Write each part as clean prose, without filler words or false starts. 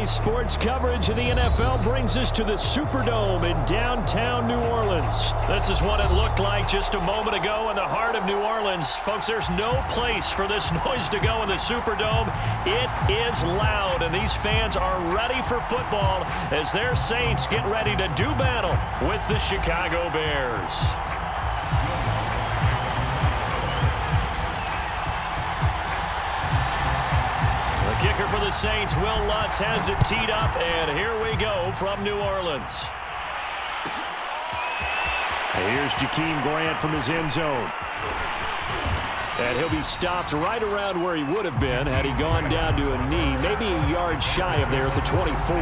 Today's sports coverage of the NFL brings us to the Superdome in downtown New Orleans. This is what it looked like just a moment ago in the heart of New Orleans. Folks, there's no place for this noise to go in the Superdome. It is loud, and these fans are ready for football as their Saints get ready to do battle with the Chicago Bears. Kicker for the Saints, Will Lutz, has it teed up, and here we go from New Orleans. Here's Jakeem Grant from his end zone. And he'll be stopped right around where he would have been had he gone down to a knee, maybe a yard shy of there at the 24.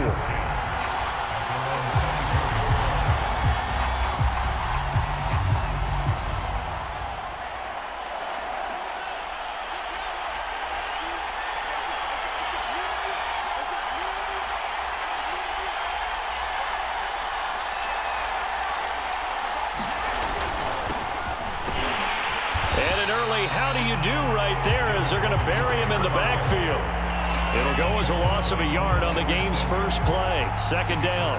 How do you do right there as they're going to bury him in the backfield. It'll go as a loss of a yard on the game's first play. Second down.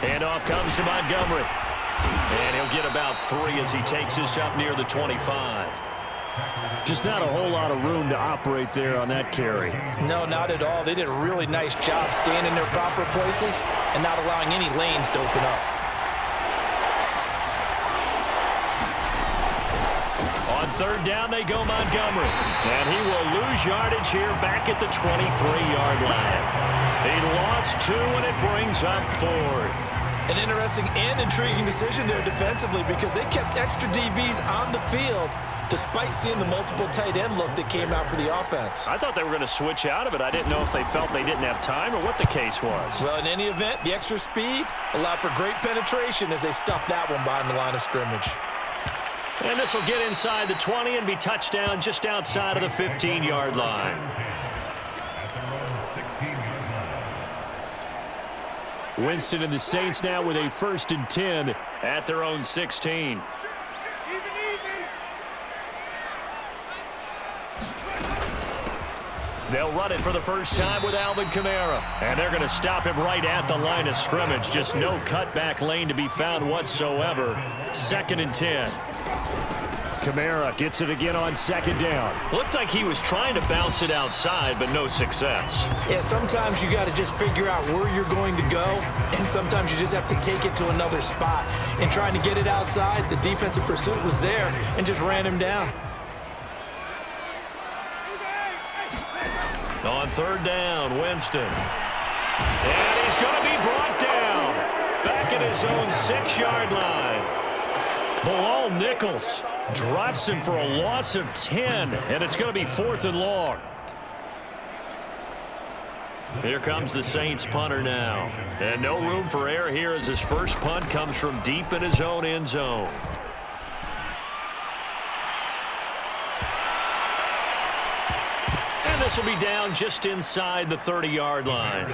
Handoff comes to Montgomery. And he'll get about 3 as he takes this up near the 25. Just not a whole lot of room to operate there on that carry. No, not at all. They did a really nice job staying in their proper places and not allowing any lanes to open up. On third down, they go Montgomery. And he will lose yardage here back at the 23-yard line. He lost 2, and it brings up 4th. An interesting and intriguing decision there defensively because they kept extra DBs on the field despite seeing the multiple tight end look that came out for the offense. I thought they were going to switch out of it. I didn't know if they felt they didn't have time or what the case was. Well, in any event, the extra speed allowed for great penetration as they stuffed that one behind the line of scrimmage. And this will get inside the 20 and be touchdown just outside of the 15-yard line. Winston and the Saints now with a 1st and 10 at their own 16. They'll run it for the first time with Alvin Kamara. And they're going to stop him right at the line of scrimmage. Just no cutback lane to be found whatsoever. 2nd and 10. Kamara gets it again on 2nd down. Looked like he was trying to bounce it outside, but no success. Yeah, sometimes you got to just figure out where you're going to go, and sometimes you just have to take it to another spot. And trying to get it outside, the defensive pursuit was there and just ran him down. On third down, Winston. And he's going to be brought down. Back at his own 6-yard line. Bilal Nichols drops him for a loss of 10. And it's going to be 4th and long. Here comes the Saints punter now. And no room for error here as his first punt comes from deep in his own end zone. This will be down just inside the 30-yard line.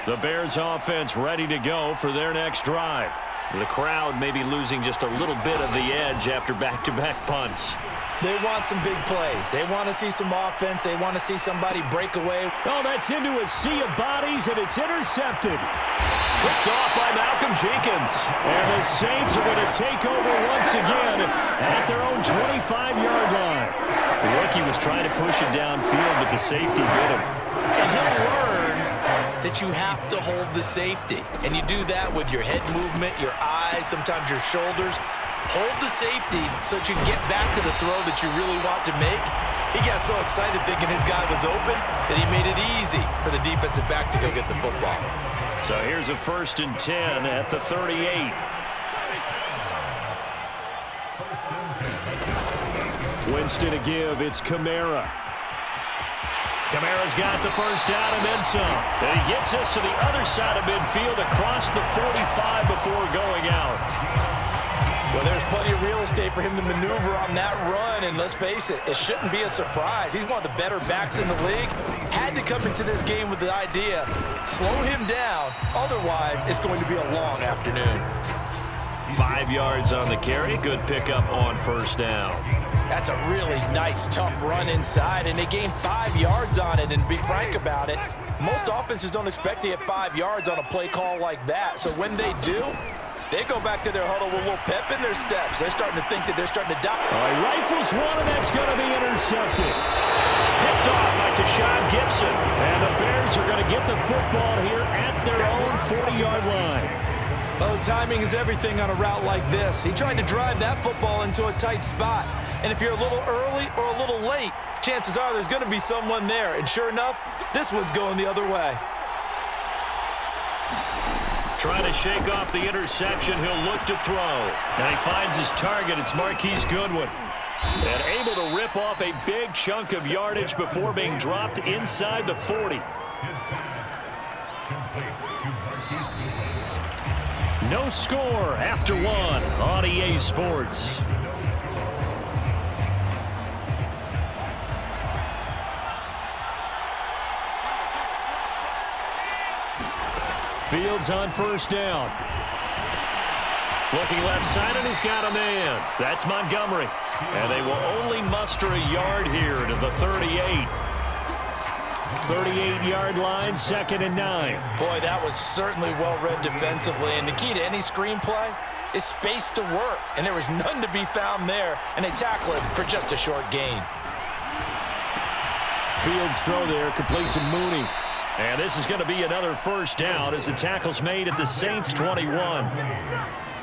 The Bears offense ready to go for their next drive. The crowd may be losing just a little bit of the edge after back-to-back punts. They want some big plays. They want to see some offense. They want to see somebody break away. Oh, that's into a sea of bodies, and it's intercepted. Picked off by Malcolm Jenkins. And the Saints are going to take over once again at their own 25-yard line. The rookie was trying to push it downfield, but the safety bit him. And he'll learn that you have to hold the safety. And you do that with your head movement, your eyes, sometimes your shoulders. Hold the safety so that you can get back to the throw that you really want to make. He got so excited thinking his guy was open that he made it easy for the defensive back to go get the football. So here's a 1st and 10 at the 38. Winston to give. It's Kamara. Kamara's got the first down and then some. And he gets us to the other side of midfield across the 45 before going out. Well, there's plenty of real estate for him to maneuver on that run, and let's face it, it shouldn't be a surprise. He's one of the better backs in the league. Had to come into this game with the idea, slow him down, otherwise it's going to be a long afternoon. 5 yards on the carry, good pickup on first down. That's a really nice, tough run inside, and they gained 5 yards on it, and to be frank about it, most offenses don't expect to get 5 yards on a play call like that, so when they do, they go back to their huddle with a little pep in their steps. They're starting to think that they're starting to die. All right, rifles one, and that's going to be intercepted. Picked off by Tashawn Gibson. And the Bears are going to get the football here at their own 40-yard line. Oh, timing is everything on a route like this. He tried to drive that football into a tight spot. And if you're a little early or a little late, chances are there's going to be someone there. And sure enough, this one's going the other way. Trying to shake off the interception. He'll look to throw. And he finds his target. It's Marquise Goodwin. And able to rip off a big chunk of yardage before being dropped inside the 40. No score after one on EA Sports. Fields on first down. Looking left side, and he's got a man. That's Montgomery. And they will only muster a yard here to the 38. 38-yard line, 2nd and 9. Boy, that was certainly well-read defensively. And the key to any screenplay is space to work. And there was none to be found there. And they tackle it for just a short gain. Fields throw there, complete to Mooney. And this is going to be another first down as the tackle's made at the Saints' 21.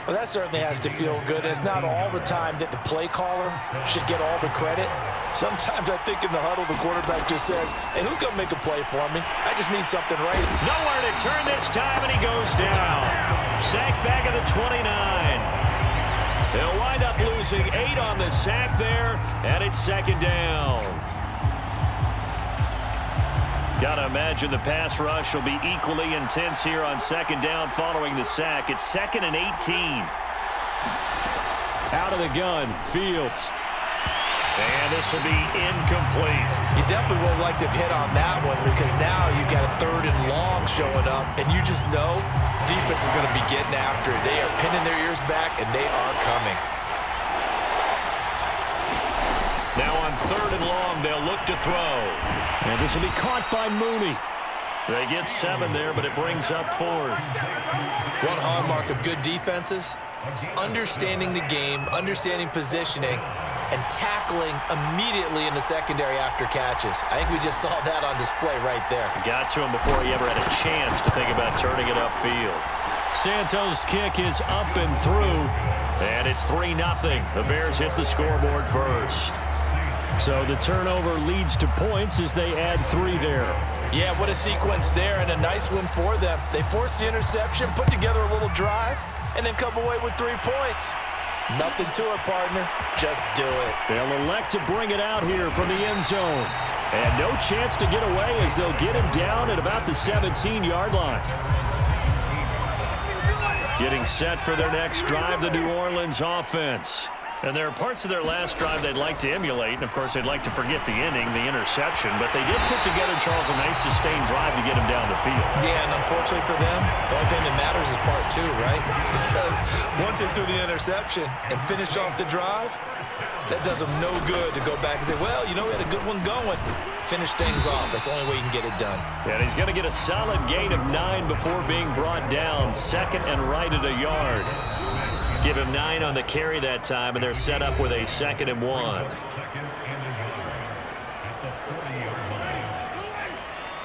Well, that certainly has to feel good. It's not all the time that the play caller should get all the credit. Sometimes I think in the huddle, the quarterback just says, hey, who's going to make a play for me? I just need something right. Nowhere to turn this time, and he goes down. Sack back at the 29. They'll wind up losing 8 on the sack there, and it's 2nd down. Got to imagine the pass rush will be equally intense here on 2nd down following the sack. It's 2nd and 18. Out of the gun, Fields. And this will be incomplete. You definitely would like to hit on that one because now you've got a 3rd and long showing up, and you just know defense is going to be getting after it. They are pinning their ears back, and they are coming. Now on 3rd and long, they'll look to throw. And this will be caught by Mooney. They get 7 there, but it brings up 4th. One hallmark of good defenses is understanding the game, understanding positioning, and tackling immediately in the secondary after catches. I think we just saw that on display right there. Got to him before he ever had a chance to think about turning it upfield. Santos' kick is up and through, and it's 3-0. The Bears hit the scoreboard first. So the turnover leads to points as they add 3 there. Yeah, what a sequence there, and a nice one for them. They forced the interception, put together a little drive, and then come away with 3 points. Nothing to it, partner. Just do it. They'll elect to bring it out here from the end zone. And no chance to get away as they'll get him down at about the 17-yard line. Getting set for their next drive, the New Orleans offense. And there are parts of their last drive they'd like to emulate. And, of course, they'd like to forget the inning, the interception. But they did put together, Charles, a nice sustained drive to get him down the field. Yeah, and unfortunately for them, the only thing that matters is part 2, right? Because once they threw the interception and finished off the drive, that does them no good to go back and say, well, you know, we had a good one going. Finish things off. That's the only way you can get it done. And he's going to get a solid gain of 9 before being brought down. 2nd and right at a yard. Give him 9 on the carry that time, and they're set up with a 2nd and 1.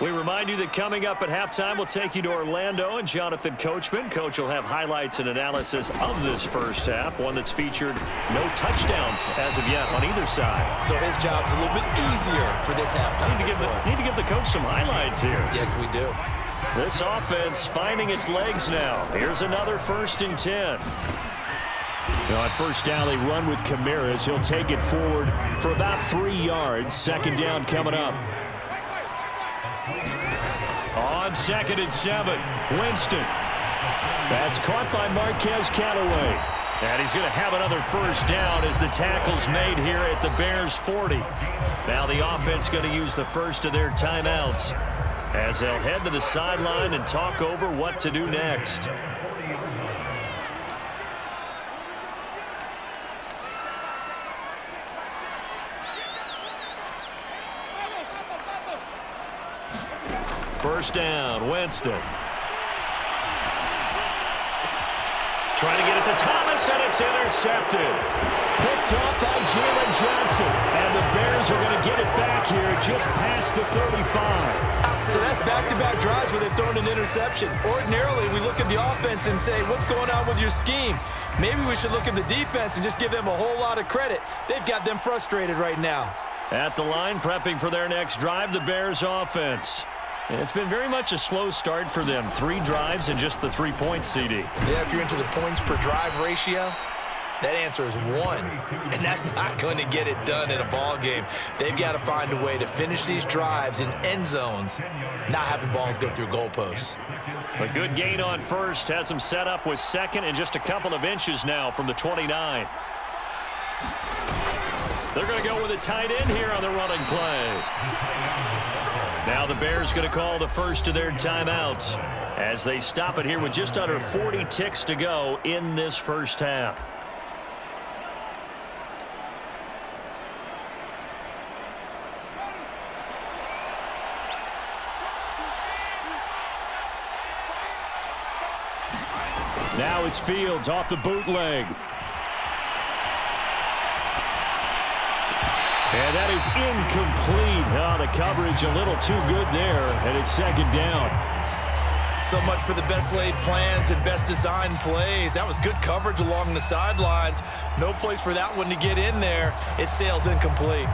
We remind you that coming up at halftime, we'll take you to Orlando and Jonathan Coachman. Coach will have highlights and analysis of this first half, one that's featured no touchdowns as of yet on either side. So his job's a little bit easier for this halftime. Need to give the coach some highlights here. Yes, we do. This offense finding its legs now. Here's another 1st and 10. Now on first down, they run with Camaras. He'll take it forward for about 3 yards. 2nd down coming up. On 2nd and 7, Winston. That's caught by Marquez Callaway. And he's going to have another first down as the tackle's made here at the Bears' 40. Now the offense going to use the first of their timeouts as they'll head to the sideline and talk over what to do next. First down, Winston. Trying to get it to Thomas, and it's intercepted. Picked up by Jalen Johnson. And the Bears are going to get it back here just past the 35. So that's back-to-back drives where they've thrown an interception. Ordinarily, we look at the offense and say, what's going on with your scheme? Maybe we should look at the defense and just give them a whole lot of credit. They've got them frustrated right now. At the line, prepping for their next drive, the Bears offense. It's been very much a slow start for them. 3 drives and just the 3 points, CD. Yeah, if you're into the points per drive ratio, that answer is 1. And that's not going to get it done in a ball game. They've got to find a way to finish these drives in end zones, not having balls go through goalposts. A good gain on first has them set up with second and just a couple of inches now from the 29. They're going to go with a tight end here on the running play. Now the Bears going to call the first of their timeouts as they stop it here with just under 40 ticks to go in this first half. Now it's Fields off the bootleg. And that is incomplete. Oh, the coverage a little too good there, and it's second down. So much for the best laid plans and best designed plays. That was good coverage along the sidelines. No place for that one to get in there. It sails incomplete.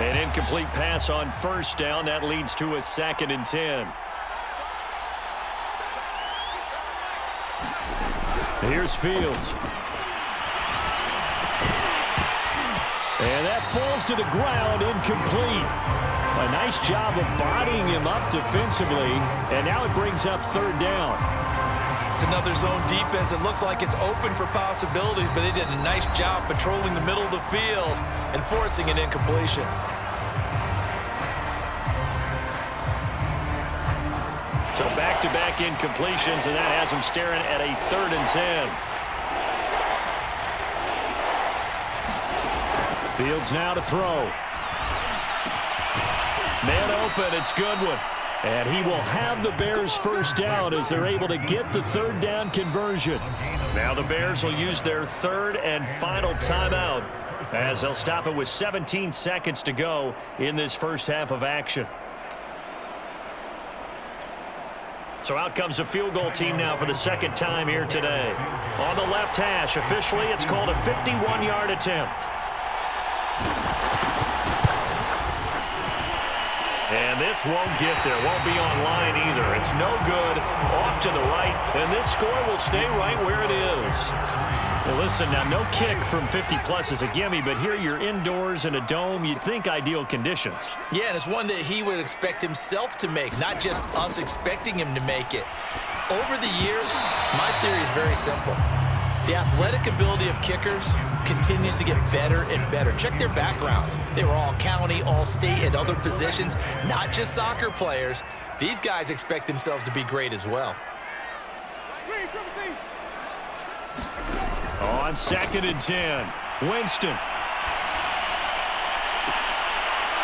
An incomplete pass on first down. That leads to a 2nd and 10. Here's Fields. And that falls to the ground, incomplete. A nice job of bodying him up defensively, and now it brings up 3rd down. It's another zone defense. It looks like it's open for possibilities, but they did a nice job patrolling the middle of the field and forcing an incompletion. So back-to-back incompletions, and that has them staring at a 3rd and 10. Fields now to throw. Man open, it's Goodwin. And he will have the Bears first down as they're able to get the 3rd down conversion. Now the Bears will use their 3rd and final timeout as they'll stop it with 17 seconds to go in this first half of action. So out comes the field goal team now for the 2nd time here today. On the left hash, officially it's called a 51-yard attempt. And this won't get there. Won't be on line either. It's no good. Off to the right. And this score will stay right where it is. Now listen, now no kick from 50-plus is a gimme, but here you're indoors in a dome. You'd think ideal conditions. Yeah, and it's one that he would expect himself to make, not just us expecting him to make it. Over the years, my theory is very simple. The athletic ability of kickers continues to get better and better. Check their backgrounds. They were all county, all state, and other positions, not just soccer players. These guys expect themselves to be great as well. On 2nd and 10, Winston.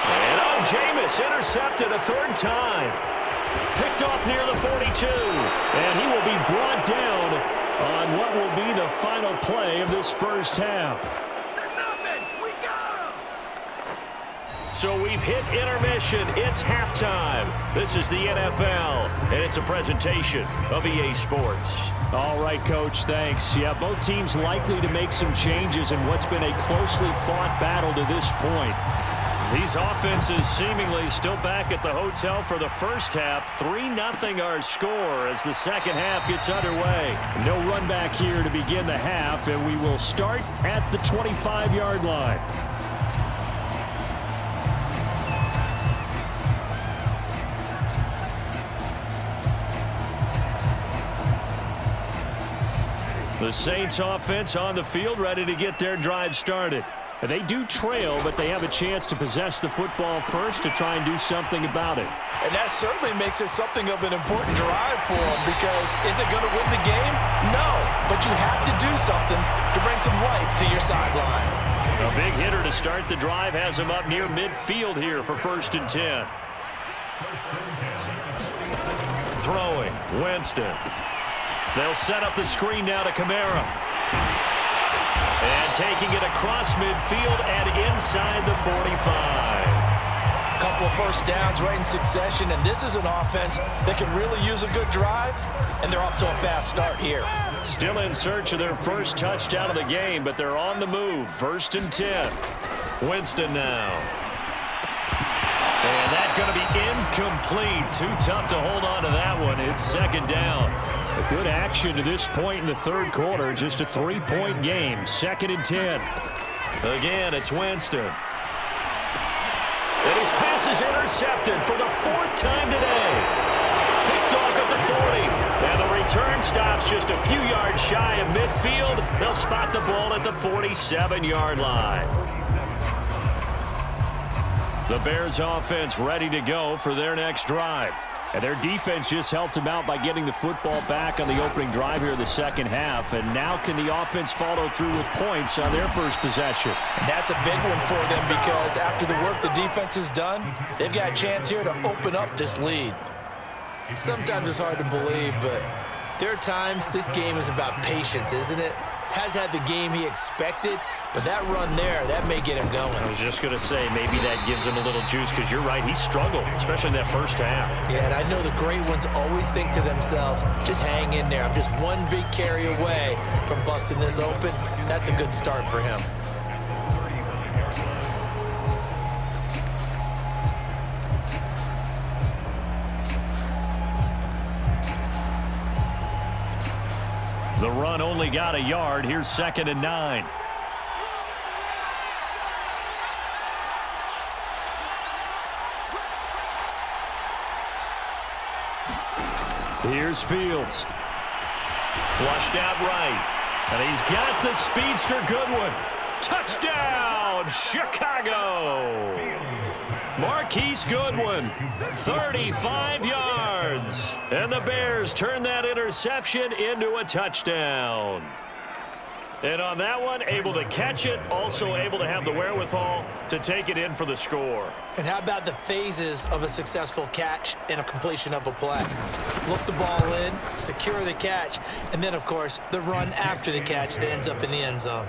And Jameis intercepted a 3rd time. Picked off near the 42. And he will be brought down on what will be the final play of this first half. So we've hit intermission. It's halftime. This is the NFL, and it's a presentation of EA Sports. All right, Coach, thanks. Yeah, both teams likely to make some changes in what's been a closely fought battle to this point. These offenses seemingly still back at the hotel for the first half. 3-0 our score as the second half gets underway. No run back here to begin the half, and we will start at the 25-yard line. The Saints offense on the field, ready to get their drive started. And they do trail, but they have a chance to possess the football first to try and do something about it. And that certainly makes it something of an important drive for them, because is it going to win the game? No, but you have to do something to bring some life to your sideline. A big hitter to start the drive has him up near midfield here for 1st and 10. Throwing, Winston. They'll set up the screen now to Kamara. And taking it across midfield and inside the 45. Couple of first downs right in succession, and this is an offense that can really use a good drive, and they're off to a fast start here. Still in search of their first touchdown of the game, but they're on the move. 1st and 10. Winston now. And that's going to be incomplete. Too tough to hold on to that one. It's 2nd down. A good action to this point in the 3rd quarter. Just a 3-point game. 2nd and 10. Again, it's Winston. And his pass is intercepted for the 4th time today. Picked off at the 40. And the return stops just a few yards shy of midfield. They'll spot the ball at the 47-yard line. The Bears offense ready to go for their next drive. And their defense just helped them out by getting the football back on the opening drive here in the 2nd half. And now can the offense follow through with points on their first possession? And that's a big one for them, because after the work the defense has done, they've got a chance here to open up this lead. Sometimes it's hard to believe, but there are times this game is about patience, isn't it? Has had the game he expected, but that run there, that may get him going. I was just going to say, maybe that gives him a little juice, because you're right, he struggled, especially in that first half. Yeah, and I know the great ones always think to themselves, just hang in there. I'm just one big carry away from busting this open. That's a good start for him. The run only got a yard. Here's 2nd and 9. Here's Fields. Flushed out right. And he's got the speedster Goodwin. Touchdown, Chicago. Marquise Goodwin, 35 yards. And the Bears turn that interception into a touchdown. And on that one, able to catch it, also able to have the wherewithal to take it in for the score. And how about the phases of a successful catch and a completion of a play? Look the ball in, secure the catch, and then, of course, the run after the catch that ends up in the end zone.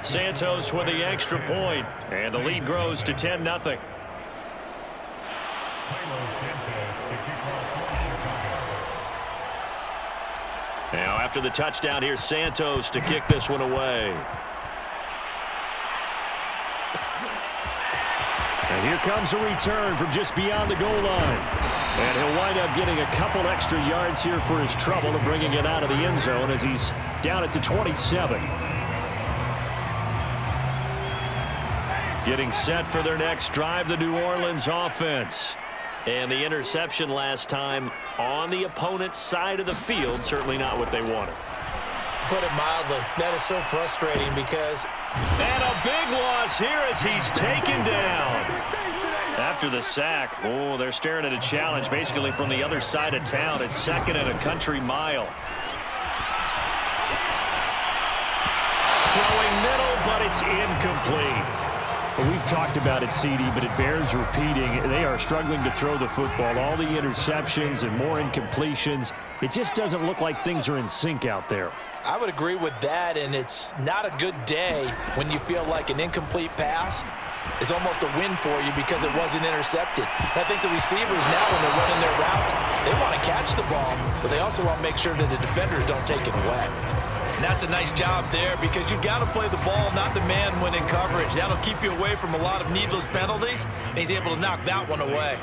Santos with the extra point, and the lead grows to 10-0. Now, after the touchdown, here's Santos to kick this one away. And here comes a return from just beyond the goal line. And he'll wind up getting a couple extra yards here for his trouble and bringing it out of the end zone as he's down at the 27. Getting set for their next drive, the New Orleans offense. And the interception last time on the opponent's side of the field, certainly not what they wanted. Put it mildly, that is so frustrating because... And a big loss here as he's taken down. After the sack, oh, they're staring at a challenge basically from the other side of town. It's 2nd and a country mile. Throwing middle, but it's incomplete. We've talked about it, CD, but it bears repeating. They are struggling to throw the football. All the interceptions and more incompletions. It just doesn't look like things are in sync out there. I would agree with that, and it's not a good day when you feel like an incomplete pass is almost a win for you because it wasn't intercepted. And I think the receivers now, when they're running their routes, they want to catch the ball, but they also want to make sure that the defenders don't take it away. And that's a nice job there because you've got to play the ball, not the man when in coverage. That'll keep you away from a lot of needless penalties, and he's able to knock that one away.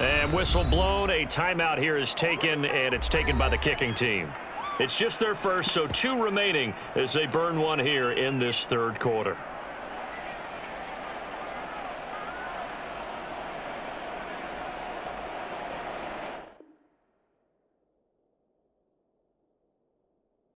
And whistle blown. A timeout here is taken, and it's taken by the kicking team. It's just their first, so 2 remaining as they burn one here in this 3rd quarter.